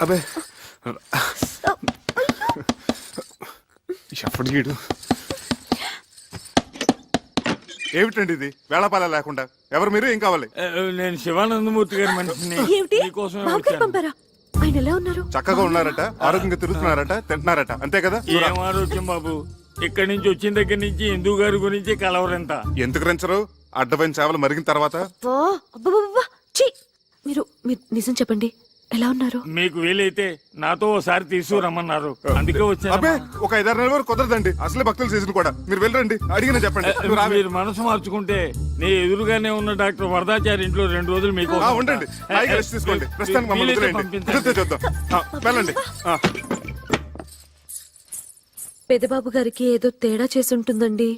అబే ఎప్పటికీడు ఏమిటండి ఇది వేళపాల లేకుండా? ఎవరు మీరు? ఏం కావాలి? నేను శివానందమూర్తి గారి మనిషిని. ఏమిటి మీకోసమే బాబు గారు వచ్చాను. పంపారా? ఆయన ఎలా ఉన్నారు? చక్కగా ఉన్నారట, ఆరోగ్యంగా తిరుగుతున్నారట, తింటున్నారట, అంతే కదా? ఏం ఆరోగ్యం బాబు, ఇక్కడి నుంచి వచ్చిన దగ్గర నుంచి హిందూ గారి గురించి కలవరంతా. ఎందుకు రెంచరు? అడ్డమైన సేవలు మరిగిన తర్వాత అబ్బా ఛీ! మీరు నిజం చెప్పండి, ఎలా ఉన్నారు? మీకు వీలైతే నాతో ఒకసారి తీసుకురమ్మన్నారు, అందుకే అబ్బే వచ్చాను. ఒక 5-6 నెలల వరకు కుదరదండి, అసలే భక్తుల సీజన్ కూడా. మీరు వెళ్ళరండి, అడిగిన చెప్పండి. నువ్వు రావే. మీరు మనసు మార్చుకుంటే నీ ఎదురుగానే ఉన్న డాక్టర్ వరదాచారి ఇంట్లో 2 రోజులు మీకు ఉండండి, హాయిగా రెస్ట్ తీసుకోండి. ప్రస్తుతానికి మమ్మల్ని వదిలేయండి. కుదిరితే చూద్దాం. వెళ్ళండి. పెద్దబాబు గారికి ఏదో తేడా చేసి ఉంటుందండి,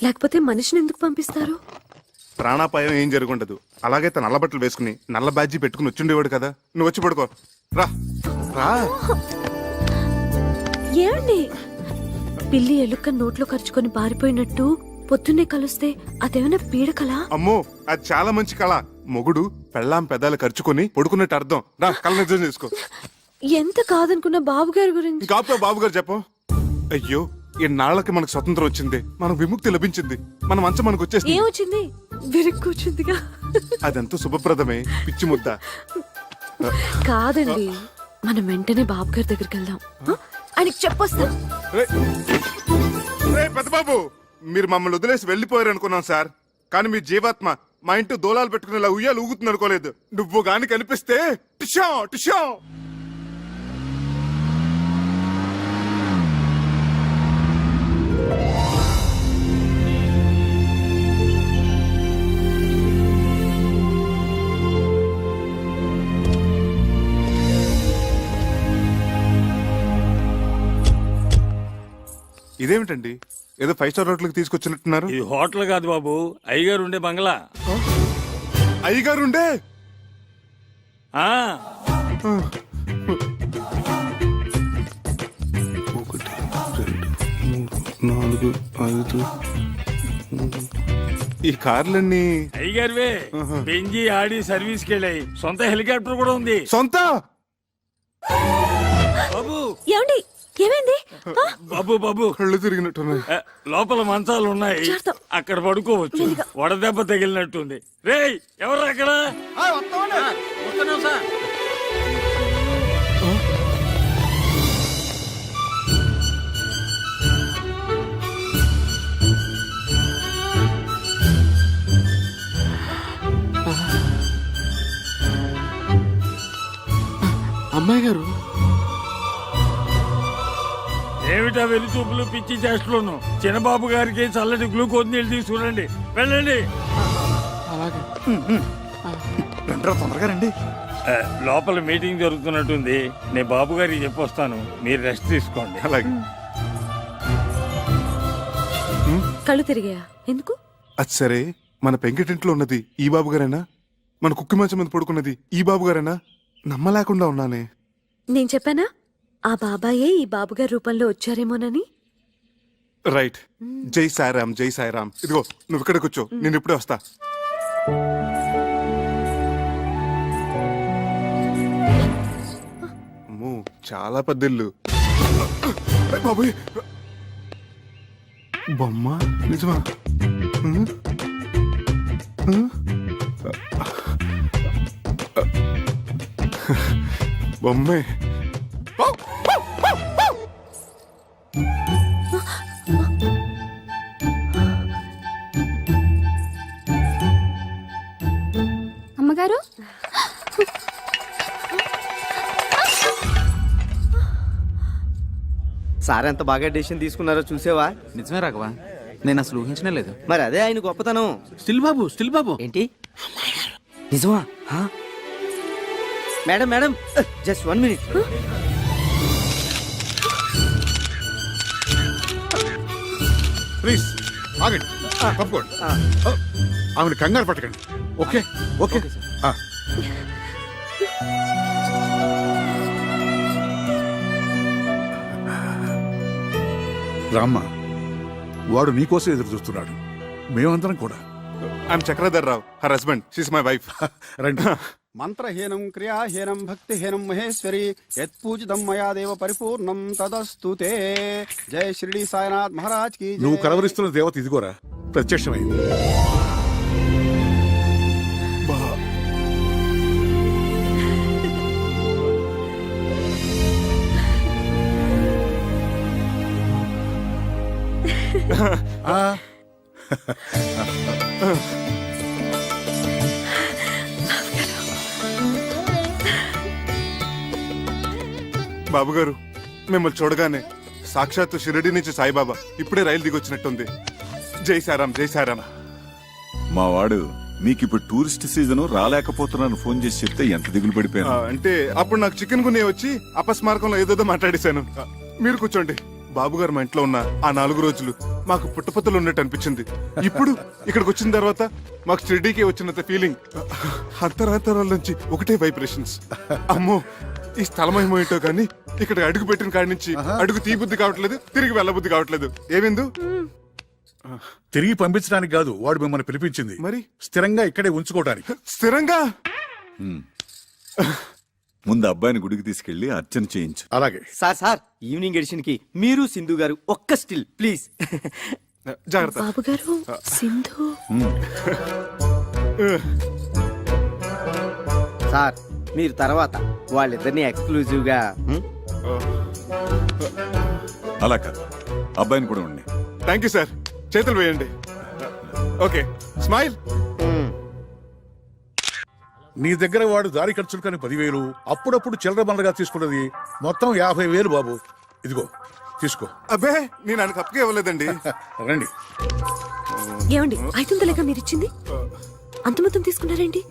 లేకపోతే మనిషిని ఎందుకు పంపిస్తారు? ప్రాణాపాయం ఏం జరుగుండదు. అలాగే తన నల్ల బట్టలు వేసుకుని నల్ల బ్యాడ్జీ పెట్టుకుని వచ్చిండేవాడు కదా. నువ్వు వచ్చి పడుకో. రా రా. ఏమండి, పిల్లి ఎలుక నోట్లో ఖర్చుకొని పారిపోయినట్టు పొద్దున్నే కలుస్తే అదేమైనా పీడకలా? అమ్మో, అది చాలా మంచి కళ. మొగుడు పెళ్ళాం పెదాలు ఖర్చుకొని పడుకున్నట్టు అర్థం. రా, కళ్ళ నిజం చేసుకో. ఎంత కాదనుకున్న బాబు గారి గురించి. కాపుతో బాబు గారు చెప్పు. అయ్యో, ఇన్నాళ్ళకి మనకు స్వతంత్రం వచ్చింది, మనకు విముక్తి లభించింది, మన మంచం మనకు వచ్చేసింది. ఏమొచ్చింది? విరుక్కుచ్చిందిగా. అదంతా శుభప్రదమే, పిచ్చి ముద్ద. కాదండి, మనం వెంటనే బాబు గారి దగ్గరికి వెళ్దాం. ఆయనకి చెప్పొస్తాం. పెద్ద బాబు, మీరు మమ్మల్ని వదిలేసి వెళ్ళిపోయారు అనుకున్నాం సార్, కానీ మీ జీవాత్మ మా ఇంటి దూలాలు పెట్టుకునేలా ఉయ్యాలు ఊగుతుంది అనుకోలేదు. నువ్వు గాని కనిపిస్తే టిషా టిషా. ఇదేమిటండి, ఏదో 5 స్టార్ హోటల్కి తీసుకొచ్చినట్టున్నారు? ఇది హోటల్ కాదు బాబు, అయ్యగారు ఉండే బంగ్లా. అయ్యగారు ఉండే? ఆ 1 2 3 4 5 ఈ కార్లన్నీ అయ్యగారివే. బెంజి ఆడి సర్వీస్ కి వెళ్ళాయి, సొంత హెలికాప్టర్ కూడా ఉంది. సొంత? బాబు ఏమండి, ఏమైంది? బాబు బాబు, కళ్ళు తిరిగినట్టున్నాయి. లోపల మంచాలు ఉన్నాయి, చేస్తాం. అక్కడ పడుకోవచ్చు. వడదెబ్బ తగిలినట్టుంది. రేయ్, ఎవరు అక్కడ? అమ్మాయి గారు, ఏమిటా వెళ్లి చూపులు, పిచ్చి చేష్టలోను. చిన్నబాబు గారికి చల్లటి గ్లూకోజ్ నీళ్ళు తీసుకురండి, వెళ్ళండి. అలాగే. తొందరగా రండి. లోపల మీటింగ్ జరుగుతున్నట్టుంది, నేను బాబు గారికి చెప్పొస్తాను, మీరు రెస్ట్ తీసుకోండి. అలాగే. కళ్ళు తిరిగాయా? ఎందుకు? అది సరే, మన పెంకిటింట్లో ఉన్నది ఈ బాబు గారేనా? మన కుక్కి మంచం మీద పడుకున్నది ఈ బాబు గారేనా? నమ్మలేకుండా ఉన్నానే. నేను చెప్పానా ఆ బాబాయే ఈ బాబుగారి రూపంలో వచ్చారేమోనని? రైట్. జై సాయిరామ్, జై సాయిరామ్. ఇదిగో నువ్వు ఇక్కడ కూర్చో, నేను ఇప్పుడే వస్తా. అమ్మో, చాలా పెద్దిల్లు. బాబోయ్, బొమ్మ నిజమా? బొమ్మే. అమ్మగారు, సార్ ఎంత బాగా డెసిషన్ తీసుకున్నారో చూసావా? నిజమే రాఘవా, నేను అసలు ఊహించనే లేదు. మరి అదే ఆయన గొప్పతనం. స్టిల్ బాబు ఏంటి నిజమా? Madam madam, just 1 minute. Please ఆగండి, తప్పుకోండి. ఆమెను కంగారు పట్టకండి. Okay okay. రామ్మ, వాడు నీకోసం ఎదురు చూస్తున్నాడు, మేమందరం కూడా. I'm Chakradhar Rao, her husband. She's my wife. రండి. మంత్రహీనం క్రియాహీనం భక్తిహీనం మహేశ్వరి యత్పూజితం మయా దేవ పరిపూర్ణం తదస్తు తే. జై షిరిడి సాయినాథ్ మహారాజ్ కి జై. నువ్వు కలవరిస్తున్న దేవత ఇదిగోరా ప్రత్యక్షమైంది. ఆ, బాబు గారు మిమ్మల్ని చూడగానే సాక్షాత్తు షిరిడి నుంచి సాయిబాబా ఇప్పుడే రైలు దిగొచ్చినట్టుంది. జై సారాం, జై సారాం. మా వాడు మీకిప్పుడు టూరిస్ట్ సీజన్ రాలేకపోతున్నాను ఫోన్ చేసి చెప్తే ఎంత దిగులు పడిపోయాను. అంటే అప్పుడు నాకు చికెన్ గున్నే వచ్చి అపస్మారకంలో ఏదేదో మాట్లాడేశాను. మీరు కూర్చోండి. బాబు గారు మా ఇంట్లో ఉన్న ఆ 4 రోజులు మాకు పుట్టపత్తలు ఉన్నట్టు అనిపించింది. ఇప్పుడు ఇక్కడికి వచ్చిన తర్వాత మాకు షిరిడీకి వచ్చినంత ఫీలింగ్. అంతరాంతరాల నుంచి ఒకటే వైబ్రేషన్స్. అమ్మో, ఈ స్థలం ఏమో ఏంటో కానీ ఇక్కడ అడుగు పెట్టిన కాడి నుంచి అడుగు తీబుద్ధి కావట్లేదు, తిరిగి వెళ్ళబుద్ధి కావట్లేదు. ఏమిందు? తిరిగి పంపించడానికి కాదు వాడు మిమ్మల్ని పిలిపించింది, మరి స్థిరంగా ఇక్కడే ఉంచుకోవడానికి. స్థిరంగా? ముందు అబ్బాయిని గుడికి తీసుకెళ్లి అర్చన చేయించు. అలాగే. సార్ ఈవినింగ్ ఎడిషన్ కి మీరు సింధు గారు ఒక్క స్టిల్ ప్లీజ్. జాగ్రత్త. బాబు గారు, సింధు. సార్ మీరు తర్వాత వాళ్ళిద్దరిని ఎక్స్క్లూజివ్ గా. అలా కాదు, అబ్బాయిని కూడా ఉండి. Thank you sir. చేతులు వేయండి. Okay, smile. నీ దగ్గర వాడు దారి ఖర్చులు కానీ 10,000, అప్పుడప్పుడు చిల్లర బండగా తీసుకున్నది మొత్తం 50,000 బాబు. ఇదిగో తీసుకో. అబ్బే, నేను ఆయనకు అప్పకే ఇవ్వలేదండి. రండి. ఏమండి, 500 మీరు ఇచ్చింది? అంత మొత్తం తీసుకున్నారేంటి?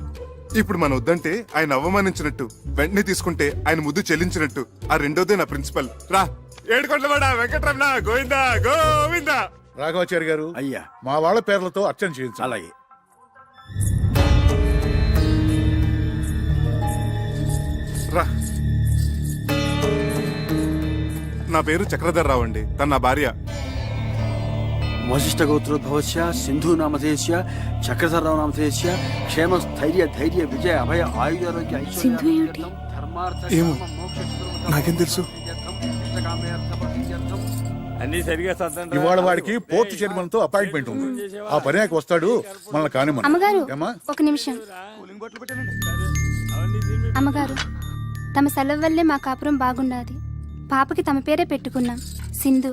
ఇప్పుడు మనం వద్దంటే ఆయన అవమానించినట్టు, వెంటనే తీసుకుంటే ఆయన ముద్దు చెల్లించినట్టు. ఆ రెండోదే నా ప్రిన్సిపల్. రా, ఏడుకొండలవాడ వెంకటరమణ గోవిందా గోవిందా. రాఘవాచారి గారు, అయ్యా మా వాళ్ళ పేర్లతో అర్చన చేయించాలి. అలాగే. రా. నా పేరు చక్రధర్రావు అండి. తన నా భార్య. వశిష్ఠ గోత్రోద్భవస్య సింధు నామధేయస్య చక్రధరరావు నామధేయస్య క్షేమ స్థైర్య ధైర్య విజయ అభయ ఆయురారోగ్య సింధు ఏమిటి? ఏమో, నాకేం తెలుసు? అన్ని సరిగా సర్దండి. ఇవాళ వాడికి పోర్టు చైర్మన్ తో అపాయింట్మెంట్ ఉంది. ఆ పర్యాకి వస్తాడు, మనల్ని కానిమ్మను. అమ్మగారు ఏమ్మా? ఒక నిమిషం. అమ్మగారు, తమ సెలవు వల్లే మా కాపురం బాగుండాది. పాపకి తమ పేరే పెట్టుకున్నాం, సింధు.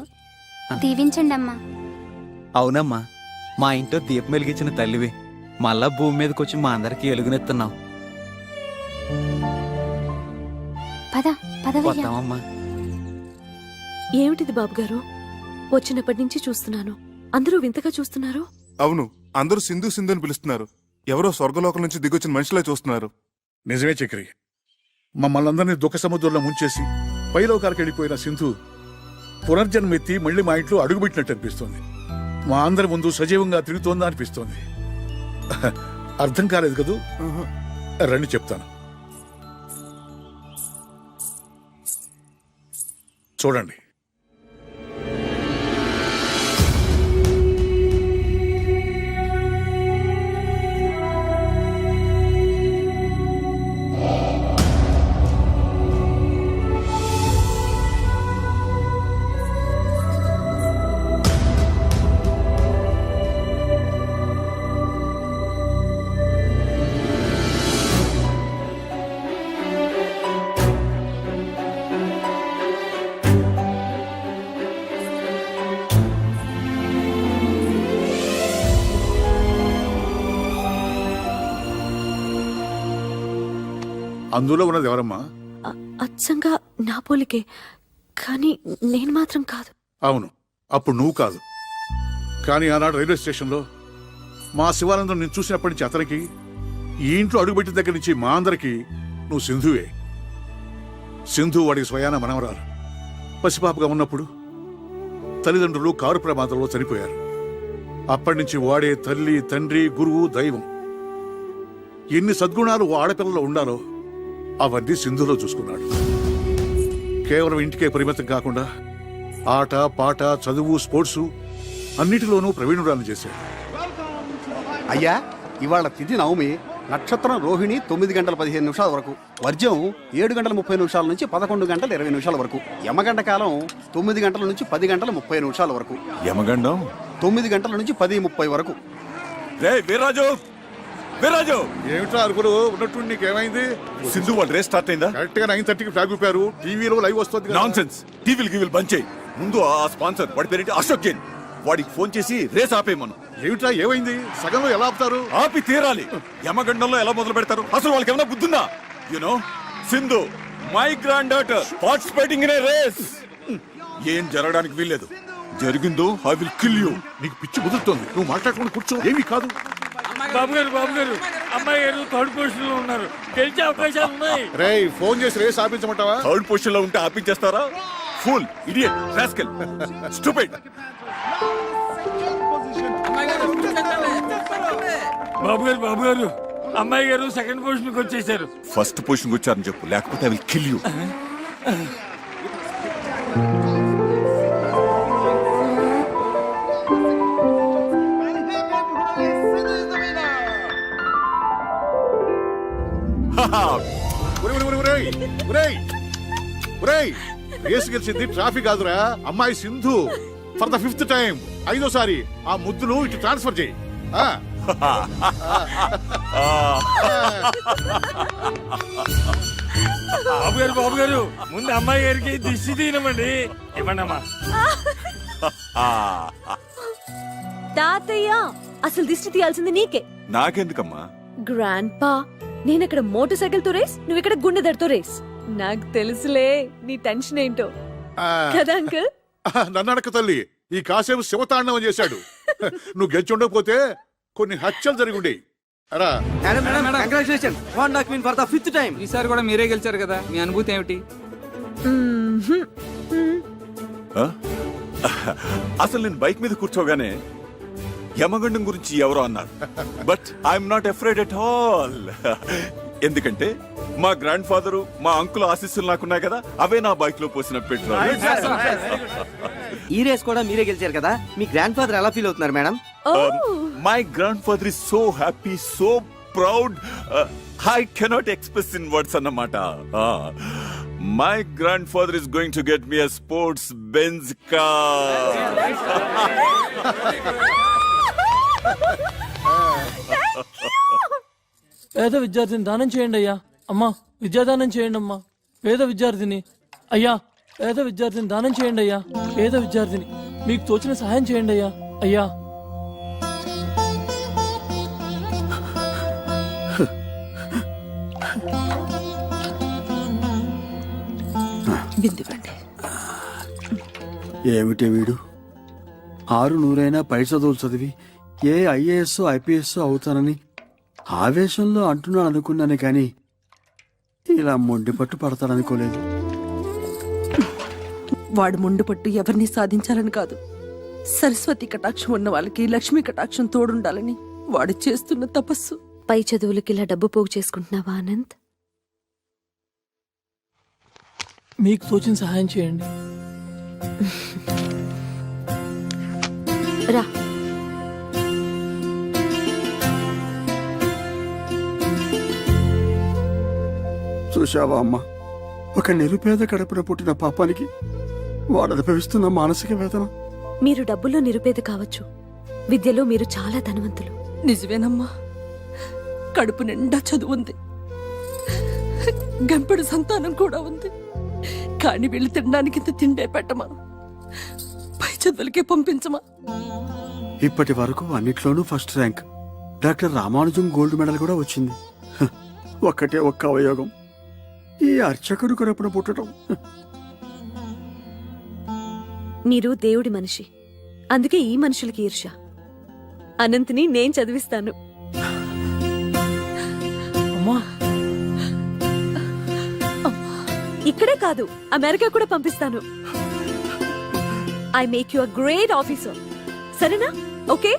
దీవించండి అమ్మా. అవునమ్మా, మా ఇంట్లో దీపం వెలిగించిన తల్లివి. మళ్ళా భూమి మీదకి వచ్చి మా అందరికి ఎలుగునెత్తున్నావు. పద పదవయ్యా. వస్తామమ్మా. ఏమిటిది బాబు గారు? వచ్చినప్పటి నుంచి చూస్తున్నాను, అందరూ వింతగా చూస్తున్నారు. అవును, అందరూ సింధు సింధు అని పిలుస్తున్నారు. ఎవరో స్వర్గలోకం నుంచి దిగొచ్చిన మనిషిలా చూస్తున్నారు. నిజమే చక్రి. మమ్మల్ని అందరినీ దుఃఖ సముద్రంలో ముంచేసి పైలోకాలకు వెళ్ళిపోయిన సింధు పునర్జన్మెత్తి మళ్ళీ మా ఇంట్లో అడుగుపెట్టినట్టు అనిపిస్తోంది. మా అందరి ముందు సజీవంగా తిరుగుతోందా అనిపిస్తోంది. అర్థం కాలేదు కదూ? రండి చెప్తాను. చూడండి. అందులో ఉన్నది ఎవరమ్మా? అచ్చంగా నా పోలికే, కానీ నేను మాత్రం కాదు. అవును, అప్పుడు నువ్వు కాదు. కానీ ఆనాడు రైల్వే స్టేషన్లో మా శివానందం నేను చూసినప్పటి నుంచి అతనికి, ఈ ఇంట్లో అడుగుపెట్టిన దగ్గర నుంచి మా అందరికి నువ్వు సింధువే. సింధు వాడికి స్వయాన మనవరాలు. పసిపాపగా ఉన్నప్పుడు తల్లిదండ్రులు కారు ప్రమాదంలో చనిపోయారు. అప్పటి నుంచి వాడే తల్లి, తండ్రి, గురువు, దైవం. ఎన్ని సద్గుణాలు ఓ ఆడపిల్లలో ఉండాలో అవన్నీ సింధులో చూసుకున్నాడు. కేవలం ఇంటికే పరిమితం కాకుండా ఆట, పాట, చదువు, స్పోర్ట్సు అన్నిటిలోనూ ప్రవీణురాలను చేశాడు. అయ్యా, ఇవాళ తిథి నవమి. నక్షత్రం రోహిణి 9 గంటల 15 నిమిషాల వరకు, వర్జం 7 గంటల 30 నిమిషాల నుంచి 11 గంటల 20 నిమిషాల వరకు, యమగండ కాలం 9 గంటల నుంచి 10 గంటల 30 నిమిషాల వరకు, యమగండం 9 గంటల నుంచి 10:30 వరకు. రే వీర్రాజు, వీర్రాజు, ఏమిట్రా అరుగురు ఉన్నట్టు నీకేమైంది? సింధు వాళ్ళ రేస్ స్టార్ట్ అయిందా? కరెక్ట్ గా 9:30కి ఫ్లాగ్ ఊపారు. టీవీలో లైవ్ వస్తుంది కదా. Non sense. టీవీలు గివిల్ బంద్ చేయి. ముందు ఆ స్పాన్సర్ వాడి పేరేంటి, అశోక్ జైన్, వాడికి ఫోన్ చేసి రేస్ ఆపేయమను. ఏమిట్రా ఏమైంది? సగంలో ఎలా ఆపుతారు? ఆపి తీరాలి. యమగండంలో ఎలా మొదలు పెడతారు? అసలు వాళ్ళకి ఏమైనా బుద్ధుందా? You know Sindhu my granddaughter participating in a race. ఏం జరగడానికి వీల్లేదు. జరిగిందో ఐ విల్ కిల్ యూ. నీకు పిచ్చి కుదురుతోంది. నువ్వు మాట్లాడుకుని కూర్చో. ఏమీ కాదు. బాబు గారు అమ్మాయి గారు థర్డ్ పొజిషన్ లో ఉన్నారు. గెలిచే అవకాశాలు ఉన్నాయి. రేయ్ ఫోన్ చేసి రేస్ ఆపించమంటావా? థర్డ్ పొజిషన్ లో ఉంటే ఆపించేస్తారా? Fool, idiot, rascal, stupid. బాబు గారు అమ్మాయి గారు సెకండ్ పొజిషన్ కి వచ్చేసారు. ఫస్ట్ పొజిషన్ వచ్చారని చెప్పు, లేకపోతే I will kill you. Race గెలిచింది ట్రాఫిక్ కాదురా, అమ్మాయి Sindhu. For the 5th time, 5వ సారి ఆ ముద్దును ఇటు ట్రాన్స్ఫర్ చేయి. బాబు గారు ముందు అమ్మాయి గారికి దిష్టి తీయనమండి. ఇవ్వండమ్మా. తాతయ్య అసలు దిష్టి తీయాల్సింది నీకే. నాకెందుకమ్మా? గ్రాండ్ పా, నేనక్కడ మోటార్ సైకిల్ తో రేస్, నువ్వు ఇక్కడ గుండెదడితో రేస్. నాకు తెలుసులే నీ టెన్షన్ ఏంటో కదా అంకుల్. నన్ను అడక తల్లి, ఈ కాసేపు శివతాండవం చేశాడు. నువ్వు గెలిచి ఉండకపోతే కొన్ని హత్యలు జరిగి ఉండేవి. అరా ఈసారి కూడా మీరే గెలిచారు కదా, మీ అనుభూతి ఏమిటి? అసలు నేను బైక్ మీద కూర్చోగానే యమగండం గురించి ఎవరో అన్నారు. But I'm not afraid at all. ఎందుకంటే మా గ్రాండ్ ఫాదరు, మా అంకుల్ ఆశీస్సులు నాకున్నాయి కదా, అవే నా బైక్ లో పోసిన పెట్రోల్. ఈ రేస్ కూడా మీరే గెలిచారు కదా, మీ గ్రాండ్ ఫాదర్ ఎలా ఫీల్ అవుతున్నారు madam? My grand father is so happy, so proud, I cannot express in words అన్నమాట. My grand father is going to get me a sports Benz car. పేద విద్యార్థిని దానం చేయండి అయ్యా. అమ్మా విద్యాదానం చేయండి అమ్మా. పేద విద్యార్థిని అయ్యా, పేద విద్యార్థిని దానం చేయండి అయ్యా. పేద విద్యార్థిని మీకు తోచిన సహాయం చేయండి అయ్యా. అయ్యా ఏమిటి వీడు 600 పై చదువులు చదివి ఏ ఐఏఎస్ ఐపీఎస్ అవుతానని ఆవేశంలో అంటున్నాను అనుకున్నాను, కానీ ఇలా మొండి పట్టు పడతాడనుకోలేదు. వాడు మొండిపట్టు ఎవరిని సాధించాలని కాదు, సరస్వతి కటాక్షం ఉన్న వాళ్ళకి లక్ష్మీ కటాక్షం తోడుండాలని వాడు చేస్తున్న తపస్సు. పై చదువులకి ఇలా డబ్బు పోగు చేసుకుంటున్నావా అనంత్? మీకు తోచిన సహాయం చేయండి. రా. చూశావా అమ్మా, ఒక నిరుపేద కడుపున పుట్టిన పాపానికి వాడు అనుభవిస్తున్న మానసిక వేదన. మీరు డబ్బుల్లో నిరుపేద కావచ్చు, విద్యలో మీరు చాలా ధనవంతులు. నిజమేనమ్మా, కడుపు నిండా చదువు ఉంది, గంపెడు సంతానం కూడా ఉంది. కాని వీళ్ళు తినడానికి ఇంత తిండే పెట్టమా, పై చదువులకే పంపించమా. ఇప్పటి వరకు అన్నిట్లోనూ first rank. Doctor Ramanujam gold medal కూడా వచ్చింది. ఒక్కటే ఒక్క అవయోగం, ఈ అర్చకుడు కడుపున పుట్టడం. మీరు దేవుడి మనిషి, అందుకే ఈ మనుషులకి ఈర్ష్య. అనంత్ని నేను చదివిస్తాను. అమ్మా ఇక్కడే కాదు, అమెరికా కూడా పంపిస్తాను. I make you a great officer. సరేనా? ఓకే.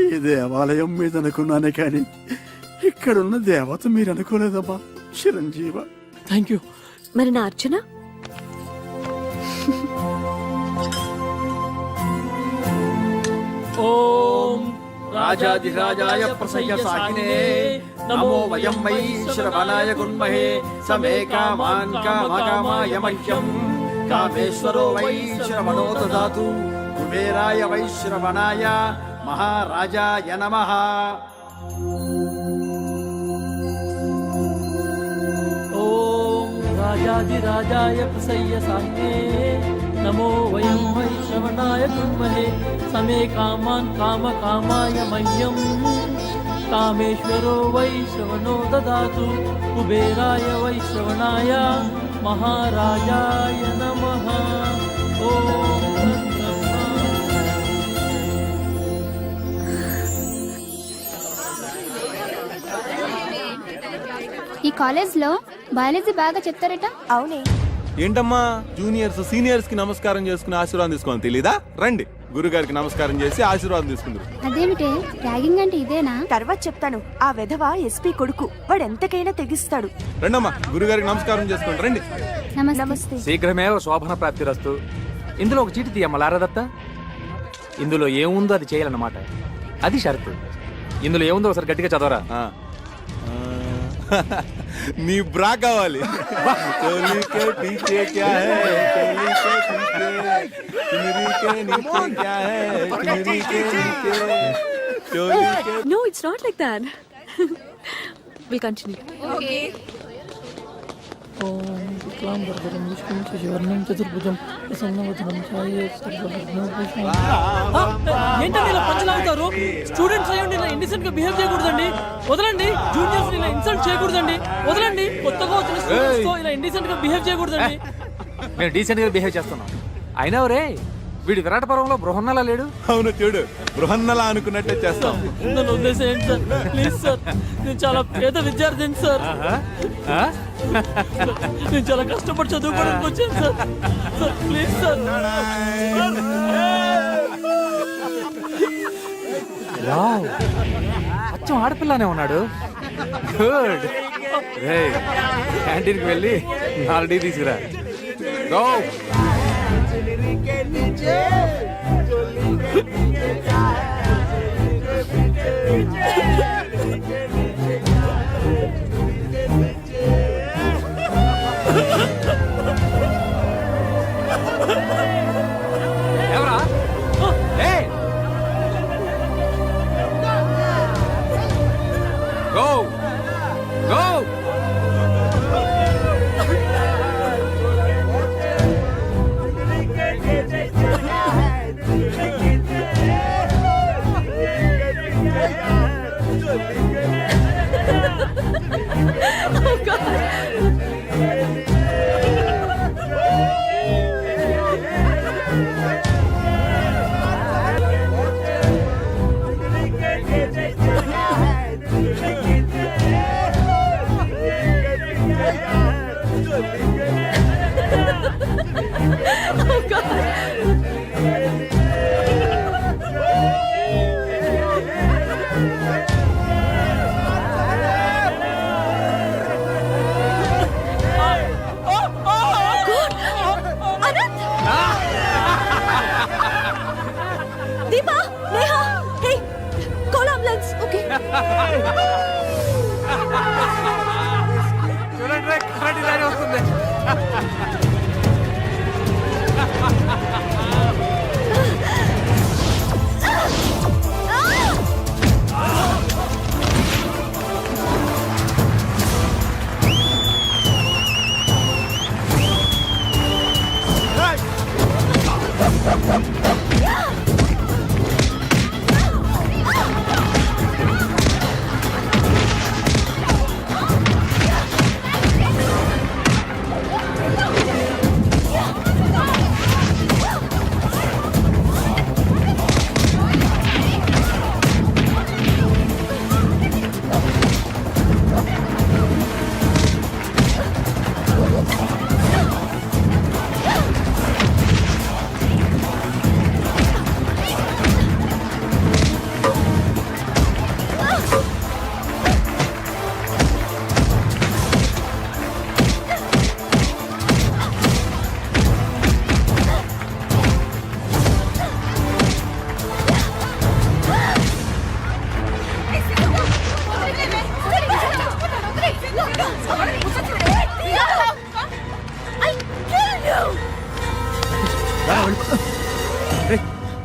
ఈ దేవాలయం మీద అనుకున్నానే కానీ ఇక్కడున్న దేవత మీరు అనుకోలేదమ్మా. చిరంజీవ. Thank you. మరి నా అర్చన? ఓం రాజాధిరాజాయ ప్రసయ్య సాకినే నమో వయం వై శ్రవణాయ గుణ్మహే సమే కామాన్ కామకామాయ మహ్యం కామేశ్వరో వై శ్రవణో దదాతు కుబేరాయ వై శ్రవణాయ మహారాజాయ నమః. ఓం రాజాధిరాజాయ ప్రసయ్య సాహినే నమో వయం వై శ్రవణాయ కుర్మహే సమే కామాన్ కామకామాయ మహ్యం కామేశ్వరో వై శ్రవణో దదాతు కుబేరాయ వై శ్రవణాయ మహారాజాయ నమః. ఓం ఈ కాలేజ్లో బయాలజీ బాగా చెప్తారట. అవునే. ఏంటమ్మా జూనియర్స్ సీనియర్స్ కి నమస్కారం చేసుకుని ఆశీర్వాదం తీసుకోని తెలీదా? రండి గురుగారికి నమస్కారం చేసి ఆశీర్వాదం తీసుకుందరు. అదేమిటే ర్యాగింగ్ అంటే ఇదేనా? తర్వాత చెప్తాను. ఆ వెధవ ఎస్పీ కొడుకు, వాడు ఎంతకైనా తెగిస్తాడు. రండమ్మా గురుగారికి నమస్కారం చేసుకోండి రండి. నమస్తే. శీఘ్రమేవ శోభన ప్రాప్తిరస్తు. ఇందులో ఒక చీటి తీయమ్మ లారదత్త. ఇందులో ఏముందో అది చేయాలన్నమాట. అది షరతు. ఇందులో ఏముందో ఒకసారి గట్టిగా చదవరా. ఆ. నీ బ్రా కావాలి. చోలీ కే పీछे क्या है, చోలీ కే పీछे, चुनरी के नीचे क्या है, चुनरी के नीचे, चोली के. No, it's not like that. We'll continue. ఓం శుక్లాంబరధరం విష్ణుం శశివర్ణం చతుర్భుజం ప్రసన్నవదనం ఛాయేత్ సర్వవిఘ్నోపశాంతయే. ఏంటండి ఇలా పంచలాగుతారు? స్టూడెంట్స్ అయ్యండి ఇలా ఇండిసెంట్ గా బిహేవ్ చేయకూడదండి. వదలండి. జూనియర్స్ ఇలా ఇన్సల్ట్ చేయకూడదండి. వదలండి. కొత్తగా వచ్చిన స్టూడెంట్స్ తో ఇలా ఇండిసెంట్ గా బిహేవ్ చేయకూడదండి. మేము డీసెంట్ గా బిహేవ్ చేస్తున్నాం. అయినా రే వీడి విరాట పర్వంలో బృహన్నలా లేడు. అవును చూడు బృహన్నలా అనుకున్నట్టే చేస్తాం. నన్ను వదిలేసేయండి సార్, ప్లీజ్ సార్. నేను చాలా పేద విద్యార్థిని సార్. నేను చాలా కష్టపడి చదువుకోవడానికి వచ్చాను sir. Sir please sir. Wow, అచ్చం ఆడపిల్లనే ఉన్నాడు. గుడ్. రే క్యాంటీన్కి వెళ్ళి 4 టీ తీసుకురా. గో. ఎవరా? ఏయ్! Go! Go! Deepa, Neha, hey, call ambulance, okay? చూడండి రే, కరెంట్ ఇలానే వస్తుంది.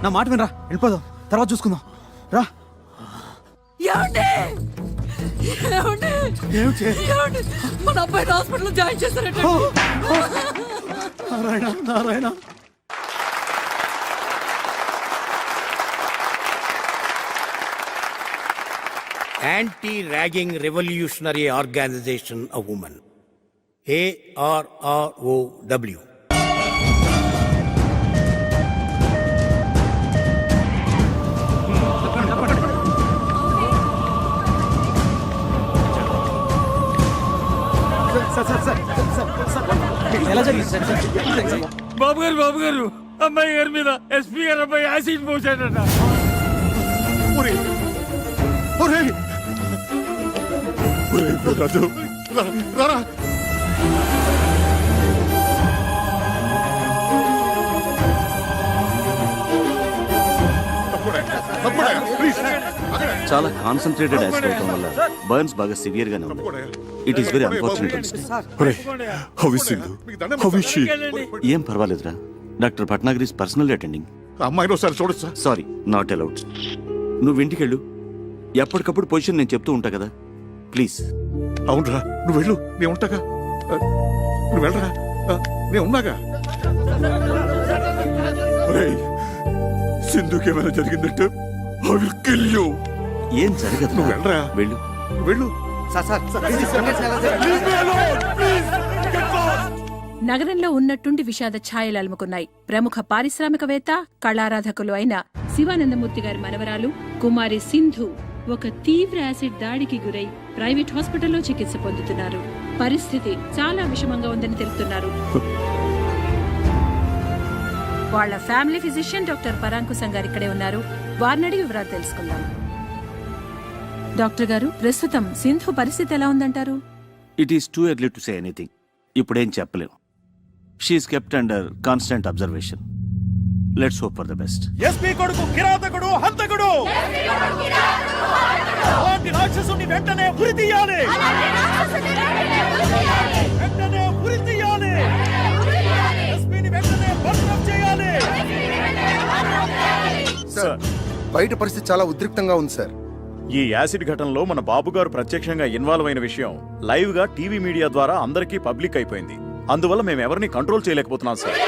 నా మాట వినరా, వెళ్ళిపోదాం, తర్వాత చూసుకుందాం రా. ఏమండి? ఏమండి? ఏమండి? మన అబ్బాయి హాస్పిటల్లో జాయిన్ చేశారట. Narayana Narayana. Anti-Ragging Revolutionary Organization of Women, ARROW. ఎలా జరిగింది సార్? బాబు గారు అమ్మాయి గారి మీద ఎస్పీ గారు అబ్బాయి యాసిడ్ పోసాడట. ఒరేయ్, ఒరేయ్, ఒరేయ్ రాజు, రారా. చాలా కాన్సన్ట్రేటెడ్ యాసిడ్ అవటం వల్ల బర్న్స్ బాగా సివియర్ గానే ఉంది. It is very unfortunate. ఏం పర్వాలేదురా, doctor Bhatnagar is personal attending. అమ్మాయిని ఒకసారి చూడొచ్చా? Sorry, not allowed. నువ్వు ఇంటికెళ్ళు, ఎప్పటికప్పుడు పొజిషన్ నేను చెప్తూ ఉంటా కదా, ప్లీజ్. అవునరా, నువ్వు వెళ్ళు, నేను ఉంటాగా. నువ్వు వెళ్ళరా, నేను ఉన్నాగా. సింధుకి ఏమైనా జరిగిందంటే I will kill you. ఏం జరగదు, నువ్వు వెళ్ళరా, వెళ్ళు. వెళ్ళు. నగరంలో ఉన్నట్టుండి విషాద ఛాయలు అలుముకున్నాయి. ప్రముఖ పారిశ్రామికవేత్త, కళారాధకులు అయిన శివానందమూర్తి గారి మనవరాలు కుమారి సింధు ఒక తీవ్ర యాసిడ్ దాడికి గురై ప్రైవేట్ హాస్పిటల్లో చికిత్స పొందుతున్నారు. పరిస్థితి చాలా విషమంగా ఉందని తెలుపుతున్నారు. వాళ్ళ ఫ్యామిలీ ఫిజిషియన్ డాక్టర్ పరాంకుశం గారు ఇక్కడే ఉన్నారు. వారిని అడిగి వివరాలు తెలుసుకుందాం. డాక్టర్ గారు, ప్రస్తుతం సింధు పరిస్థితి ఎలా ఉందంటారు? It is too early to say anything. ఇప్పుడేం చెప్పలేం. She is kept under constant observation. Let's hope for the best. SP కొడుకు కిరాతకుడు, హంతకుడు, అలాంటి రాక్షసుని వెంటనే ఉరి తీయాలి, వెంటనే ఉరి తీయాలి, ఎస్పీని వెంటనే బర్తరఫ్ చేయాలి. సార్, బయట పరిస్థితి చాలా ఉద్రిక్తంగా ఉంది సార్. ఈ యాసిడ్ ఘటనలో మన బాబు గారు ప్రత్యక్షంగా ఇన్వాల్వ్ అయిన విషయం లైవ్ గా టీవీ మీడియా ద్వారా అందరికీ పబ్లిక్ అయిపోయింది. అందువల్ల మేము ఎవరిని కంట్రోల్ చేయలేకపోతున్నాం సార్.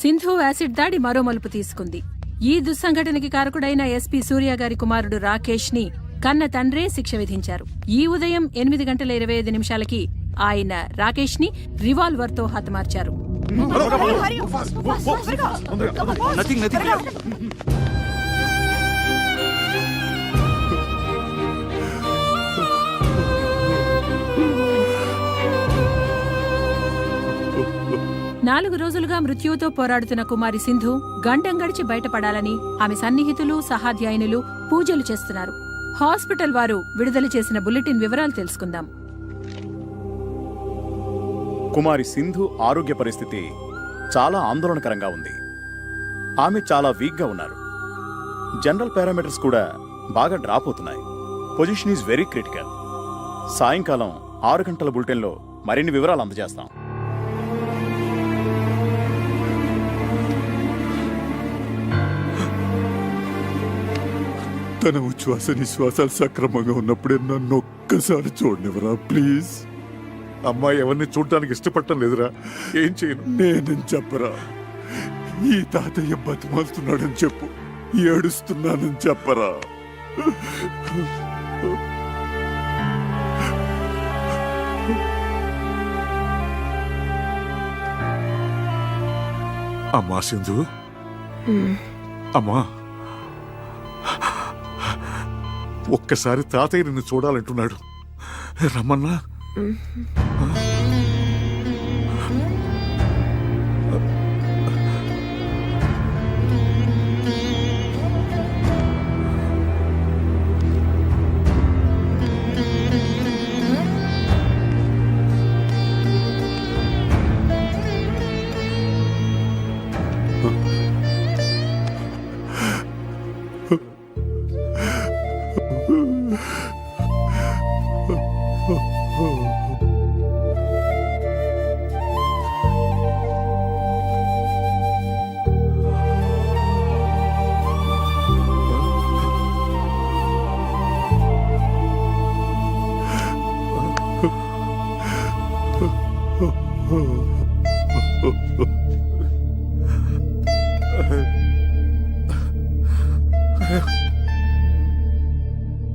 సింధు యాసిడ్ దాడి మరో మలుపు తీసుకుంది. ఈ దుస్సంఘటనకి కారకుడైన ఎస్పీ సూర్య గారి కుమారుడు రాకేష్ ని కన్న తండ్రే శిక్ష విధించారు. ఈ ఉదయం 8:25 ఆయన రాకేష్ ని రివాల్వర్ తో హతమార్చారు. నాలుగు రోజులుగా మృత్యువుతో పోరాడుతున్న కుమారి సింధు గండం గడిచి బయటపడాలని ఆమె సన్నిహితులు, సహాధ్యాయునులు పూజలు చేస్తున్నారు. హాస్పిటల్ వారు విడుదల చేసిన బులెటిన్ వివరాలు తెలుసుకుందాం. కుమారి సింధు ఆరోగ్య పరిస్థితి చాలా ఆందోళనకరంగా ఉంది. ఆమె చాలా వీక్ గా ఉన్నారు. జనరల్ పారామీటర్స్ కూడా బాగా డ్రాప్ అవుతున్నాయి. Position is very critical. సాయంకాలం 6 గంటల బులెటిన్లో మరిన్ని వివరాలు అందజేస్తాం. తన ఉచ్ఛ్వాస నిశ్వాసాలు సక్రమంగా ఉన్నప్పుడే నన్ను ఒక్కసారి చూడనివరా ప్లీజ్. అమ్మాయి ఎవరిని చూడటానికి ఇష్టపడటం లేదురా. ఏం చేయను? నేనని చెప్పరా. ఈ తాతయ్య బతిమాలుతున్నాడని చెప్పు, ఏడుస్తున్నానని చెప్పరా. అమ్మా సింధు, అమ్మా, ఒక్కసారి తాతయ్య నిన్ను చూడాలంటున్నాడు. రమ్మన్నా.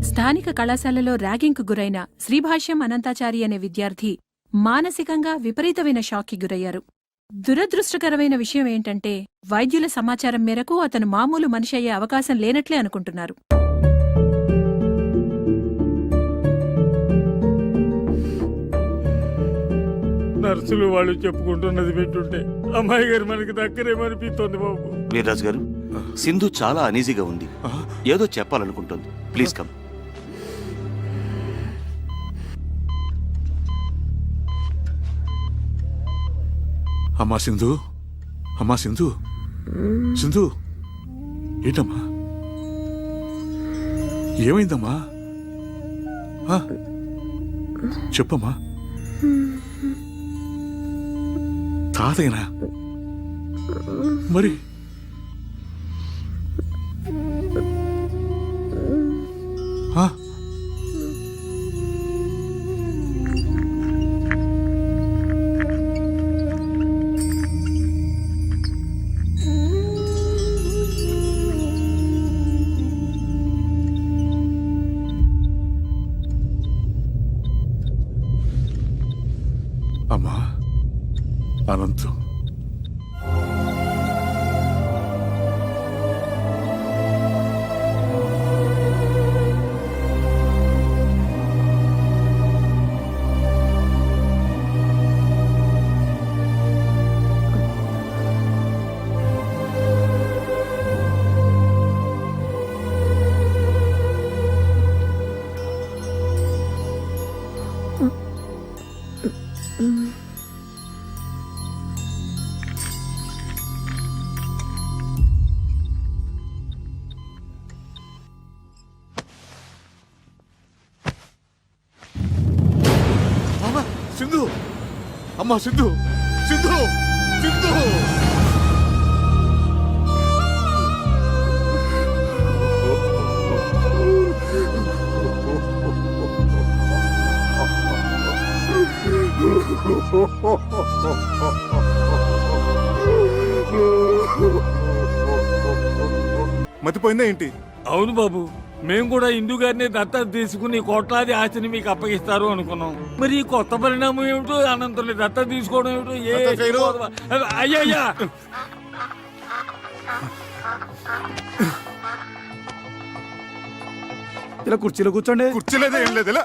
స్థానిక కళాశాలలో ర్యాగింగ్కు గురైన శ్రీభాష్యం అనంతాచారి అనే విద్యార్థి మానసికంగా విపరీతమైన షాక్కి గురయ్యారు. దురదృష్టకరమైన విషయం ఏంటంటే వైద్యుల సమాచారం మేరకు అతను మామూలు మనిషి అయ్యే అవకాశం లేనట్లే అనుకుంటున్నారు. నర్సులు వాళ్ళు చెప్పుకుంటున్నది వింటుంటే అమ్మాయి గారు మనకి దక్కరేమనిపిస్తోంది బాబు. వీర్రాజు గారు, సింధు చాలా అనీజీగా ఉంది. ఏదో చెప్పాలనుకుంటుంది. Please come. అమ్మా సింధు, అమ్మా సింధు, సింధు, ఏంటమ్మా, ఏమైందమ్మా? ఆ? చెప్పమ్మా. తాతయ్యనా? మరి ఆ? అమ్మా అనంతు, సింధు, అమ్మా సింధు, సింధు, సింధు. మతిపోయిందా ఏంటి? అవును బాబు, మేము కూడా ఇందు గారిని దత్తత తీసుకుని కోట్లాది ఆస్తిని మీకు అప్పగిస్తారు అనుకున్నాం. మరి ఈ కొత్త పరిణామం ఏమిటో, అనంతుని దత్తత తీసుకోవడం ఏమిటో. అయ్యా ఇలా కుర్చీలో కూర్చోండి. కుర్చీలేదే ఏం లేదు, ఇలా